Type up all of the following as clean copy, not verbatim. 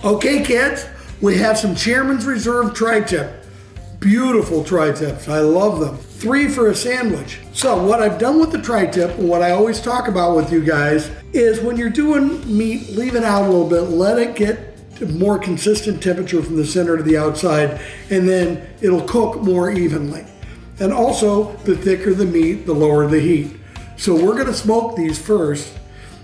Okay, kids, we have some Chairman's Reserve tri-tip. Beautiful tri-tips, I love them. 3 for a sandwich. So what I've done with the tri-tip, and what I always talk about with you guys, is when you're doing meat, leave it out a little bit, let it get to more consistent temperature from the center to the outside, and then it'll cook more evenly. And also, the thicker the meat, the lower the heat. So we're gonna smoke these first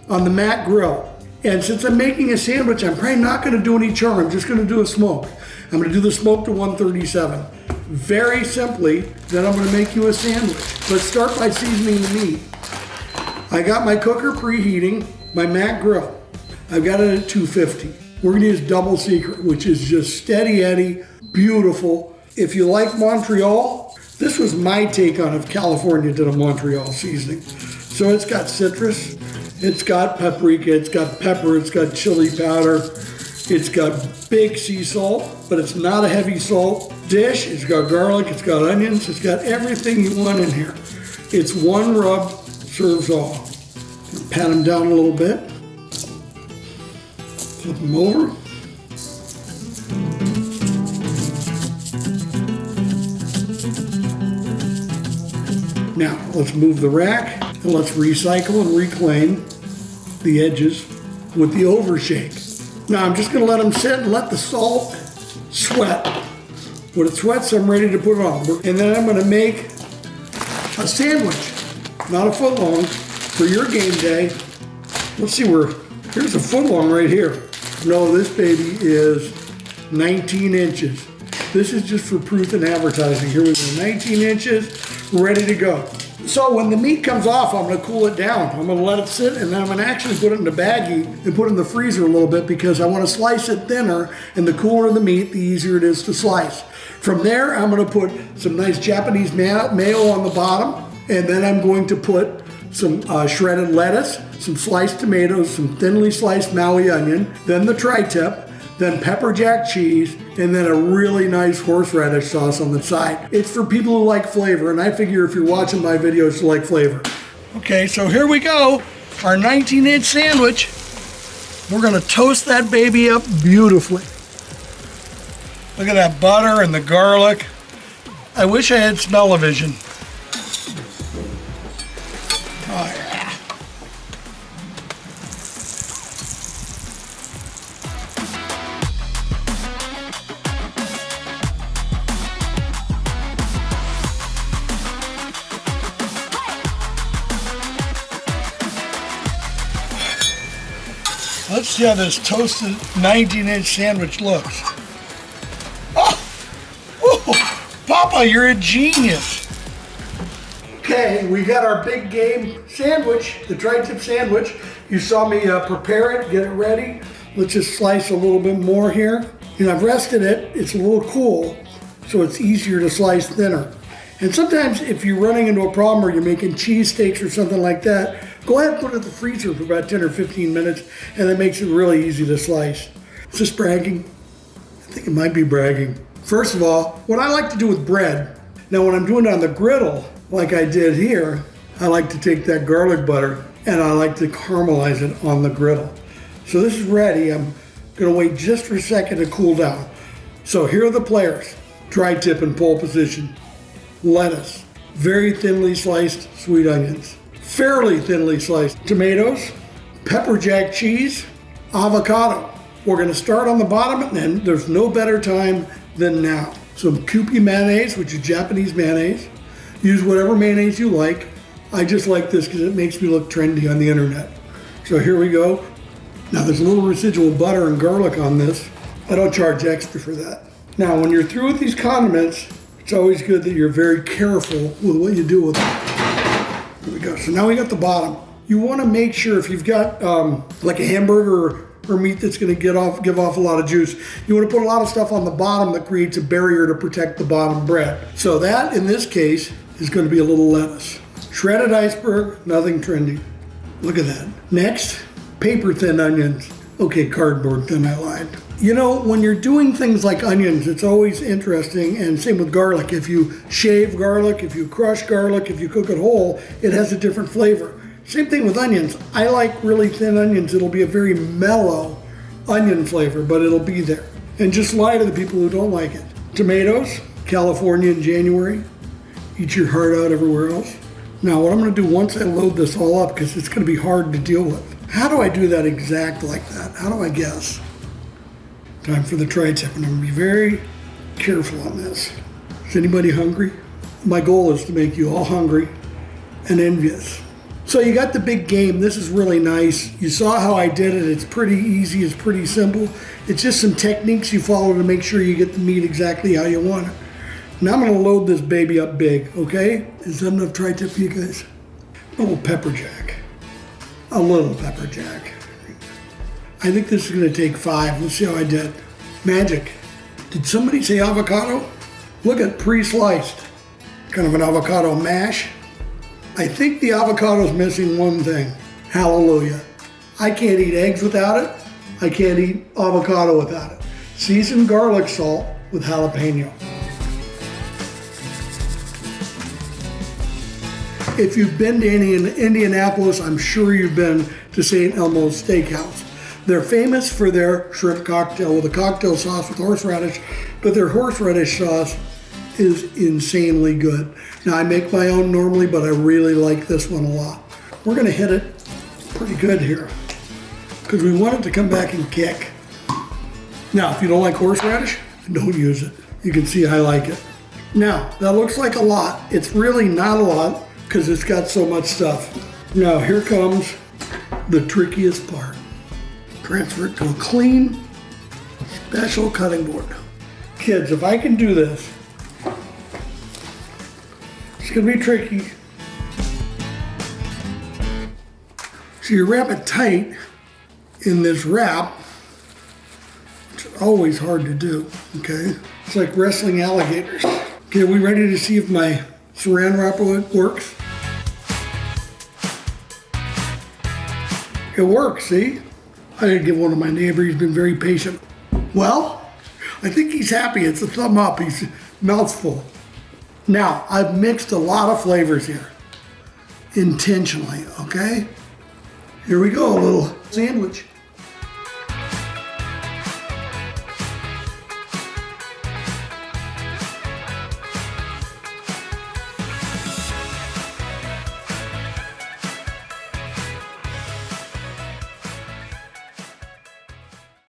on the Mac grill. And since I'm making a sandwich, I'm probably not gonna do any char, I'm just gonna do a smoke. I'm gonna do the smoke to 137. Very simply, then I'm gonna make you a sandwich. Let's start by seasoning the meat. I got my cooker preheating, my Mac grill. I've got it at 250. We're gonna use Double Secret, which is just steady Eddie, beautiful. If you like Montreal, this was my take on if California did a Montreal seasoning. So it's got citrus, it's got paprika, it's got pepper, it's got chili powder, it's got big sea salt, but it's not a heavy salt dish. It's got garlic, it's got onions, it's got everything you want in here. It's one rub, serves all. Pat them down a little bit. Flip them over. Now, let's move the rack and let's recycle and reclaim the edges with the overshake. Now, I'm just gonna let them sit and let the salt sweat. When it sweats, I'm ready to put it on. And then I'm gonna make a sandwich, not a foot long, for your game day. Let's see here's a foot long right here. No, this baby is 19 inches. This is just for proof and advertising. Here we go, 19 inches, ready to go. So when the meat comes off, I'm gonna cool it down. I'm gonna let it sit, and then I'm gonna actually put it in a baggie and put it in the freezer a little bit because I wanna slice it thinner, and the cooler the meat, the easier it is to slice. From there, I'm gonna put some nice Japanese mayo on the bottom, and then I'm going to put some shredded lettuce, some sliced tomatoes, some thinly sliced Maui onion, then the tri-tip, then pepper jack cheese, and then a really nice horseradish sauce on the side. It's for people who like flavor, and I figure if you're watching my videos, you like flavor. Okay, so here we go, our 19-inch sandwich. We're gonna toast that baby up beautifully. Look at that butter and the garlic. I wish I had smell-o-vision. Oh yeah. Let's see how this toasted 19-inch sandwich looks. Oh, Poppa, you're a genius. Okay, we got our big game sandwich, the tri-tip sandwich. You saw me prepare it, get it ready. Let's just slice a little bit more here. I've rested it, it's a little cool, so it's easier to slice thinner. And sometimes if you're running into a problem or you're making cheese steaks or something like that, go ahead and put it in the freezer for about 10 or 15 minutes, and that makes it really easy to slice. Is this bragging? I think it might be bragging. First of all, what I like to do with bread, now when I'm doing it on the griddle, like I did here, I like to take that garlic butter and I like to caramelize it on the griddle. So this is ready. I'm gonna wait just for a second to cool down. So here are the players. Tri-tip in pole position. Lettuce, very thinly sliced sweet onions, fairly thinly sliced tomatoes, pepper jack cheese, avocado. We're gonna start on the bottom, and then there's no better time than now. Some Kewpie mayonnaise, which is Japanese mayonnaise. Use whatever mayonnaise you like. I just like this because it makes me look trendy on the internet. So here we go. Now there's a little residual butter and garlic on this. I don't charge extra for that. Now when you're through with these condiments, it's always good that you're very careful with what you do with them. Here we go. So now we got the bottom. You want to make sure if you've got like a hamburger or meat that's going to give off a lot of juice, you want to put a lot of stuff on the bottom that creates a barrier to protect the bottom bread. So that, in this case, is going to be a little lettuce. Shredded iceberg, nothing trendy. Look at that. Next, paper thin onions. Okay, cardboard thin, I lied. You know, when you're doing things like onions, it's always interesting, and same with garlic. If you shave garlic, if you crush garlic, if you cook it whole, it has a different flavor. Same thing with onions. I like really thin onions. It'll be a very mellow onion flavor, but it'll be there. And just lie to the people who don't like it. Tomatoes, California in January. Eat your heart out everywhere else. Now what I'm gonna do once I load this all up, because it's gonna be hard to deal with. How do I do that exact like that? How do I guess? Time for the tri-tip, and I'm gonna be very careful on this. Is anybody hungry? My goal is to make you all hungry and envious. So you got the big game. This is really nice. You saw how I did it. It's pretty easy. It's pretty simple. It's just some techniques you follow to make sure you get the meat exactly how you want it. Now I'm gonna load this baby up big, okay? Is that enough tri-tip for you guys? A little pepper jack. A little pepper jack. I think this is gonna take 5. Let's see how I did. Magic. Did somebody say avocado? Look at pre-sliced. Kind of an avocado mash. I think the avocado's missing one thing. Hallelujah. I can't eat eggs without it. I can't eat avocado without it. Seasoned garlic salt with jalapeno. If you've been to Indianapolis, I'm sure you've been to St. Elmo's Steakhouse. They're famous for their shrimp cocktail with a cocktail sauce with horseradish, but their horseradish sauce is insanely good. Now I make my own normally, but I really like this one a lot. We're gonna hit it pretty good here because we want it to come back and kick. Now, if you don't like horseradish, don't use it. You can see I like it. Now, that looks like a lot. It's really not a lot because it's got so much stuff. Now, here comes the trickiest part. Transfer it to a clean, special cutting board. Kids, if I can do this, it's gonna be tricky. So you wrap it tight in this wrap, which is always hard to do, okay? It's like wrestling alligators. Okay, are we ready to see if my saran wrap works? It works, see? I didn't give one of my neighbors, he's been very patient. Well, I think he's happy. It's a thumb up. His mouth's full. Now, I've mixed a lot of flavors here, intentionally, okay? Here we go, a little sandwich.